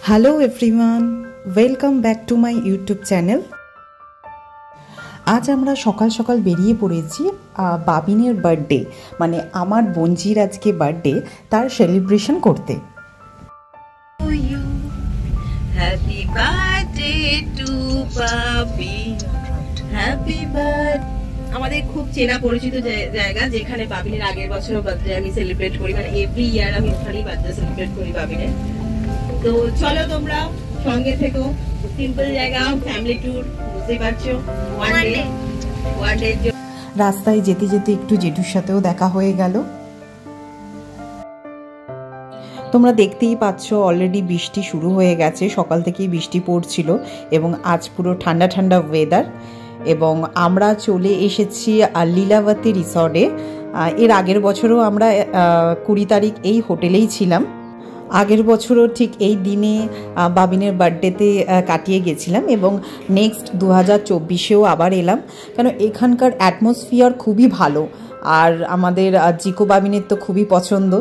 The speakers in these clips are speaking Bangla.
Hello everyone, welcome back to my YouTube channel. আজ আমরা সকাল সকাল বেরিয়ে পড়েছি বাবিনের বার্থডে, মানে আমার বোনজির আজকে বার্থডে, তার সেলিব্রেশন করতে। Happy birthday to Babi, happy birthday. আমাদের খুব চেনা পরিচিত জায়গা, যেখানে বাবিনের আগের বছরও বার্থডে আমি সেলিব্রেট করি, মানে এভরি ইয়ার আমি ওখানেই বার্থডে সেলিব্রেট করি বাবিনের। তো চলো তোমরা সঙ্গে থেকো, সিম্পল জায়গা, ফ্যামিলি ট্যুর, বুঝতেই পারছো, ওয়ান ডে। রাস্তায় যেতে যেতে একটু জেঠুর সাথেও দেখা হয়ে গেল। তোমরা দেখতেই পাচ্ছ অলরেডি বৃষ্টি শুরু হয়ে গেছে, সকাল থেকেই বৃষ্টি পড়ছিল এবং আজ পুরো ঠান্ডা ঠান্ডা ওয়েদার। এবং আমরা চলে এসেছি লীলাবতী রিসর্টে। এর আগের বছরও আমরা 20 তারিখ এই হোটেলেই ছিলাম। আগের বছরও ঠিক এই দিনে বাবিনের বার্থডেতে কাটিয়ে গেছিলাম এবং নেক্সট 2024-এও আবার এলাম, কারণ এখানকার অ্যাটমসফিয়ার খুবই ভালো আর আমাদের জিকো বাবিনের তো খুবই পছন্দ।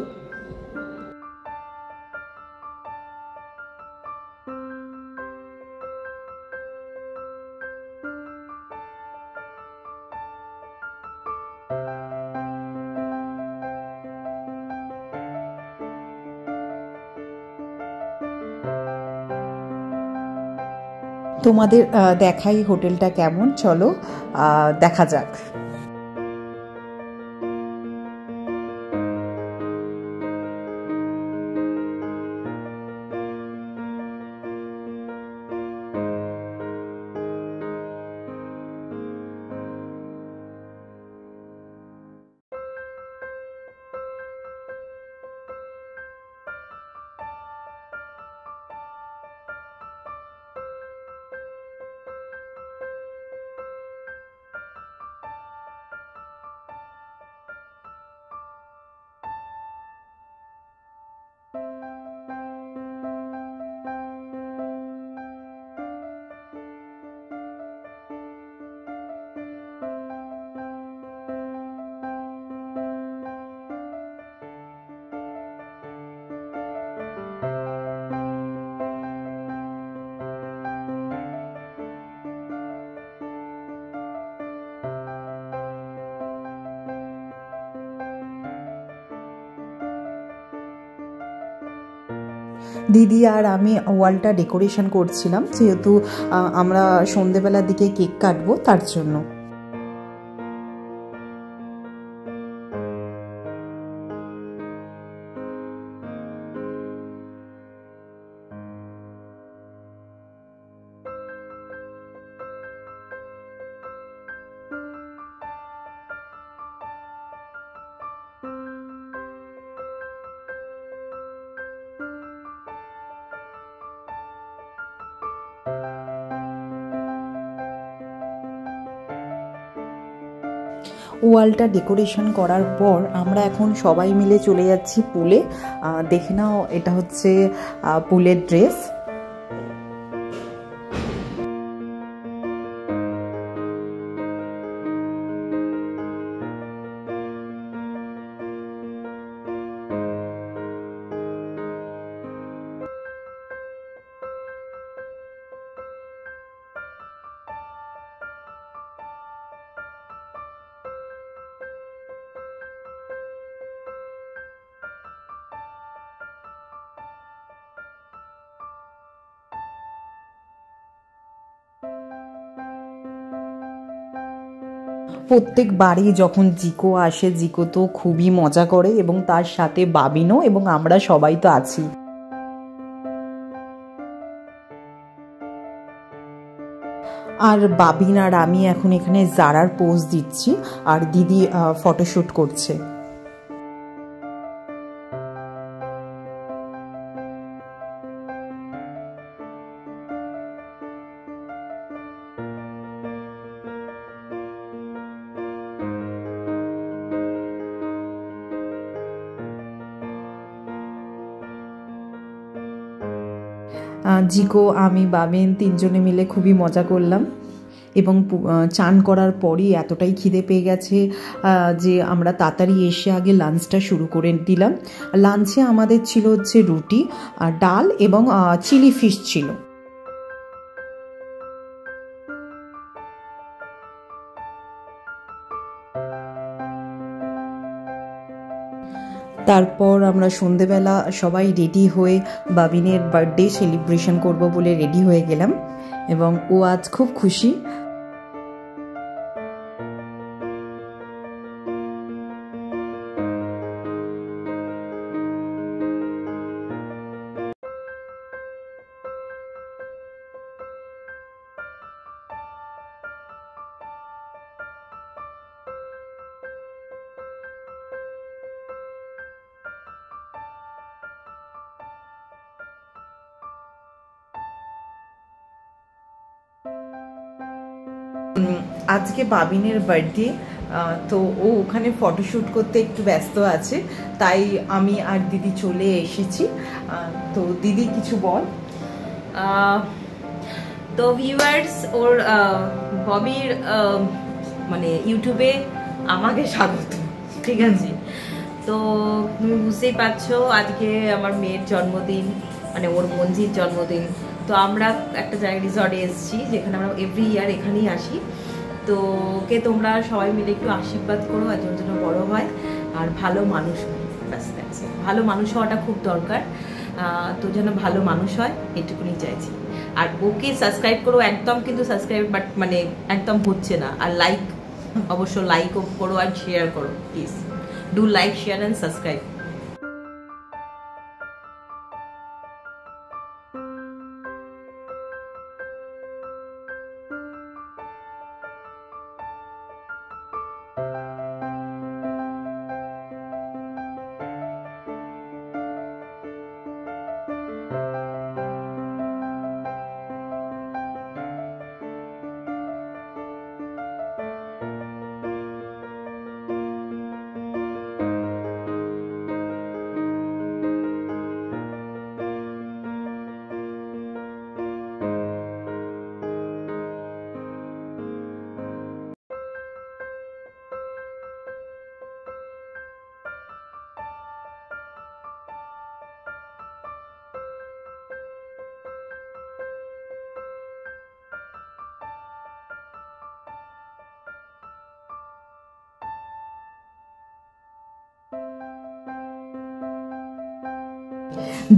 তোমাদের দেখাই হোটেলটা কেমন, চলো দেখা যাক। দিদি আর আমি ওয়ালটা ডেকোরেশন করছিলাম, যেহেতু আমরা সন্ধেবেলার দিকে কেক কাটবো তার জন্য। ওয়ালটা ডেকোরেশন করার পর আমরা এখন সবাই মিলে চলে যাচ্ছি পুলে। দেখে নাও, এটা হচ্ছে পুলের ড্রেস। প্রত্যেকবারই যখন জিকো আসে, জিকো তো খুবই মজা করে এবং তার সাথে বাবিনও, এবং আমরা সবাই তো আছি। আর বাবিন আর আমি এখন এখানে জারার পোজ দিচ্ছি আর দিদি ফটোশ্যুট করছে। জিকো, আমি, বাবিন তিনজনে মিলে খুবই মজা করলাম। এবং চান করার পরই এতটাই খিদে পেয়ে গেছে যে আমরা তাড়াতাড়ি এসে আগে লাঞ্চটা শুরু করে দিলাম। লাঞ্চে আমাদের ছিল হচ্ছে রুটি, ডাল এবং চিলি ফিশ ছিল। তারপর আমরা সন্ধেবেলা সবাই রেডি হয়ে বাবিনের বার্থডে সেলিব্রেশন করব বলে রেডি হয়ে গেলাম এবং ও আজ খুব খুশি। আজকে বাবিনের বার্থডে, তো ও ওখানে ফটোশ্যুট করতে একটু ব্যস্ত আছে, তাই আমি আর দিদি চলে এসেছি। তো দিদি কিছু বল। তো ভিউয়ার্স, ওর ববির মানে ইউটিউবে আমাকে স্বাগত, ঠিক আছে? তো তুমি বুঝতেই পারছো আজকে আমার মেয়ের জন্মদিন, মানে ওর বোনজির জন্মদিন। তো আমরা একটা জায়গায় রিসর্টে এসেছি, যেখানে আমরা এভরি ইয়ার এখানেই আসি। তো ওকে তোমরা সবাই মিলে একটু আশীর্বাদ করো, আর ওর জন্য বড় হয় আর ভালো মানুষ হয়। ব্যাস, ভালো মানুষ হওয়াটা খুব দরকার। তো যেন ভালো মানুষ হয় এটুকুনি চাইছি। আর ওকে সাবস্ক্রাইব করো একদম, কিন্তু সাবস্ক্রাইব বাট মানে একদম হচ্ছে না। আর লাইক, অবশ্য লাইকও করো আর শেয়ার করো please. Do like, share and subscribe.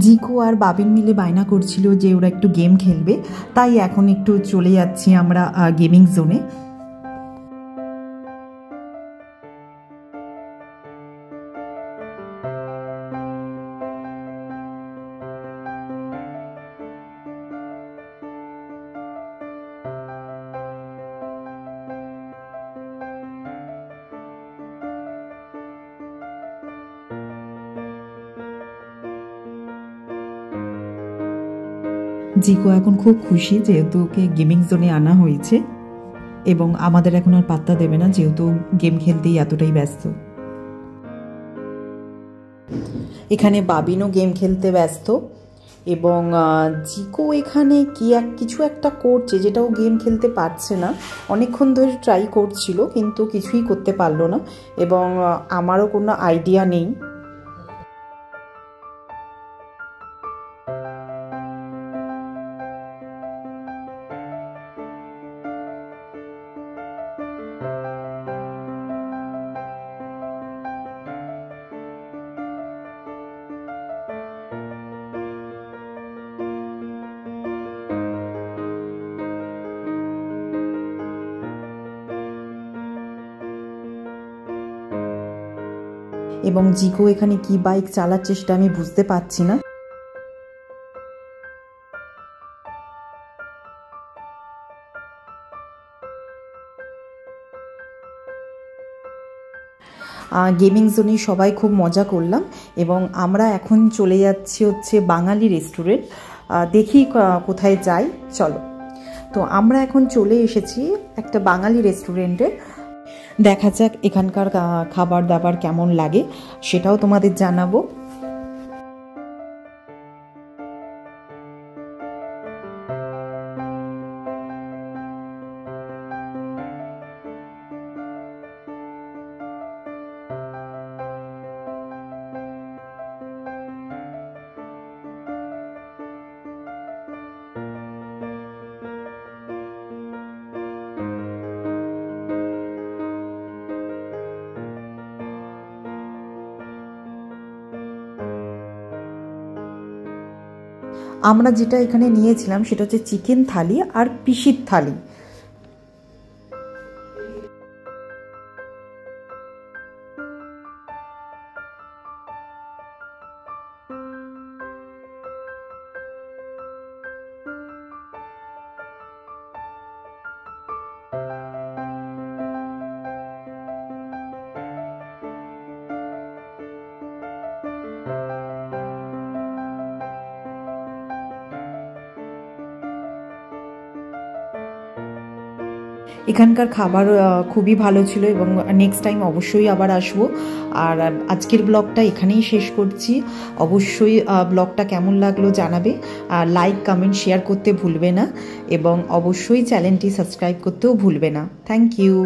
Jiko আর বাবিন মিলে বায়না করছিল যে ওরা একটু গেম খেলবে, তাই এখন একটু চলে যাচ্ছি আমরা গেমিং জোনে। জিকো এখন খুব খুশি যেহেতু ওকে গেমিং জোনে আনা হয়েছে, এবং আমাদের এখন আর পাত্তা দেবে না যেহেতু গেম খেলতেই এতটাই ব্যস্ত। এখানে বাবিনও গেম খেলতে ব্যস্ত, এবং জিকো এখানে কিছু একটা করছে যেটা ও গেম খেলতে পারছে না। অনেকক্ষণ ধরে ট্রাই করছিল কিন্তু কিছুই করতে পারলো না, এবং আমারও কোনো আইডিয়া নেই। এবং জিকো এখানে কি বাইক চালাচ্ছে সেটা আমি বুঝতে পারছি না। গেমিং জোনে সবাই খুব মজা করলাম, এবং আমরা এখন চলে যাচ্ছি হচ্ছে বাঙালি রেস্টুরেন্ট। দেখি কোথায় যাই, চলো। তো আমরা এখন চলে এসেছি একটা বাঙালি রেস্টুরেন্টে। দেখা যাক এখানকার খাবার দাবার কেমন লাগে, সেটাও তোমাদের জানাবো। আমরা যেটা এখানে নিয়েছিলাম সেটা হচ্ছে চিকেন থালি আর পিসির থালি। এখানকার খাবার খুবই ভালো ছিল এবং নেক্সট টাইম অবশ্যই আবার আসবো। আর আজকের ব্লগটা এখানেই শেষ করছি। অবশ্যই ব্লগটা কেমন লাগলো জানাবে, আর লাইক কমেন্ট শেয়ার করতে ভুলবে না এবং অবশ্যই চ্যানেলটি সাবস্ক্রাইব করতেও ভুলবে না। Thank you.